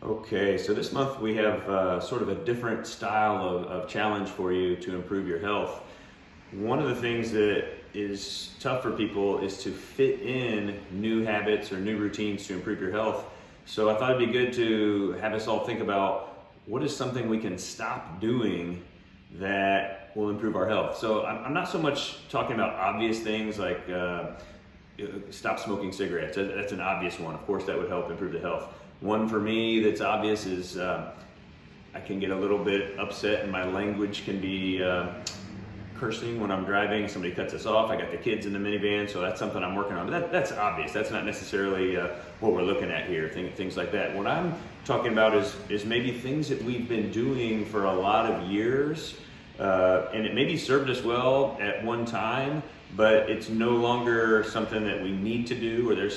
Okay, so this month we have sort of a different style of challenge for you to improve your health. One of the things that is tough for people is to fit in new habits or new routines to improve your health. So I thought it'd be good to have us all think about what is something we can stop doing that will improve our health. So I'm not so much talking about obvious things like stop smoking cigarettes. That's an obvious one. Of course, that would help improve the health. One for me that's obvious is I can get a little bit upset and my language can be cursing when I'm driving. Somebody cuts us off. I got the kids in the minivan, so that's something I'm working on. But that's obvious. That's not necessarily what we're looking at here, things like that. What I'm talking about is maybe things that we've been doing for a lot of years, and it maybe served us well at one time, but it's no longer something that we need to do, or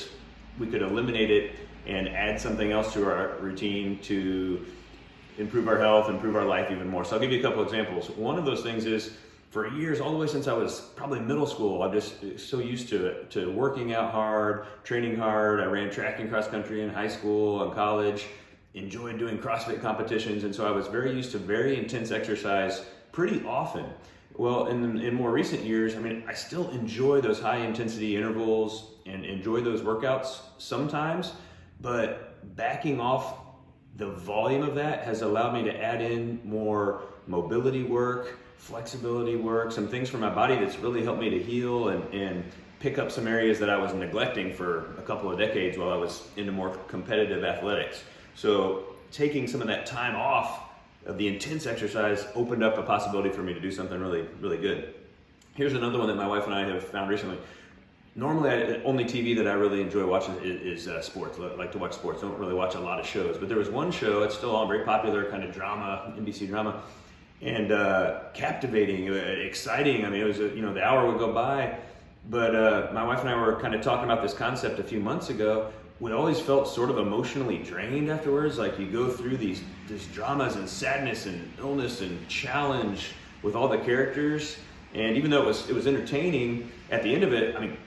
we could eliminate it and add something else to our routine to improve our health, improve our life even more. So I'll give you a couple examples. One of those things is, for years, all the way since I was probably middle school, I'm just so used to it, to working out hard, training hard. I ran track and cross country in high school and college, enjoyed doing CrossFit competitions, and so I was very used to very intense exercise pretty often. Well, in more recent years, I still enjoy those high intensity intervals and enjoy those workouts sometimes, but backing off the volume of that has allowed me to add in more mobility work, flexibility work, some things for my body that's really helped me to heal and pick up some areas that I was neglecting for a couple of decades while I was into more competitive athletics. So taking some of that time off of the intense exercise opened up a possibility for me to do something really, really good. Here's another one that my wife and I have found recently. Normally, only TV that I really enjoy watching is sports. I like to watch sports. I don't really watch a lot of shows. But there was one show, it's still on, very popular, kind of drama, NBC drama, and captivating, exciting. It was, the hour would go by. But my wife and I were kind of talking about this concept a few months ago. We always felt sort of emotionally drained afterwards. Like you go through these dramas and sadness and illness and challenge with all the characters. And even though it was entertaining, at the end of it, I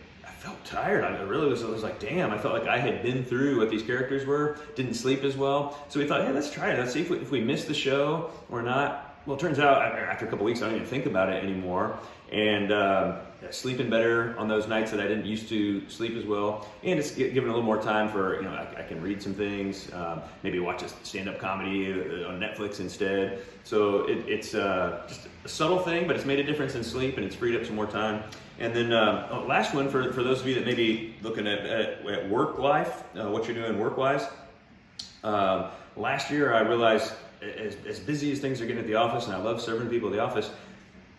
felt tired. I was like, damn, I felt like I had been through what these characters were, didn't sleep as well. So we thought, hey, let's try it. Let's see if we missed the show or not. Well, it turns out after a couple weeks, I don't even think about it anymore. And sleeping better on those nights that I didn't used to sleep as well. And it's given a little more time for, I can read some things, maybe watch a stand-up comedy on Netflix instead. So it's just a subtle thing, but it's made a difference in sleep and it's freed up some more time. And then last one, for those of you that may be looking at work life, what you're doing work-wise. Last year I realized as busy as things are getting at the office, and I love serving people at the office,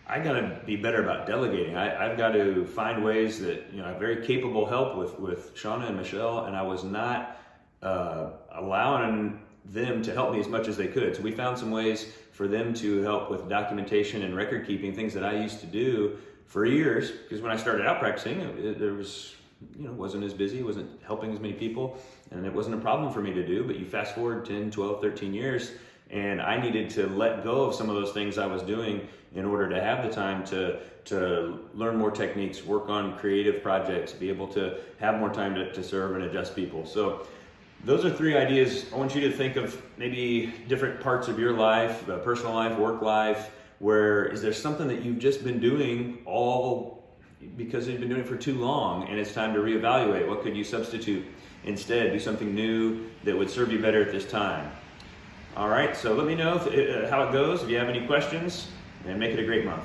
I got to be better about delegating. I've got to find ways that, I have very capable help with Shauna and Michelle, and I was not allowing them to help me as much as they could. So we found some ways for them to help with documentation and record keeping, things that I used to do for years, because when I started out practicing, there was, wasn't as busy, wasn't helping as many people, and it wasn't a problem for me to do. But you fast forward 10, 12, 13 years, and I needed to let go of some of those things I was doing in order to have the time to learn more techniques, work on creative projects, be able to have more time to serve and adjust people. So those are three ideas. I want you to think of maybe different parts of your life, personal life, work life, where is there something that you've just been doing all because you've been doing it for too long and it's time to reevaluate. What could you substitute instead? Do something new that would serve you better at this time. All right, so let me know how it goes. If you have any questions, and make it a great month.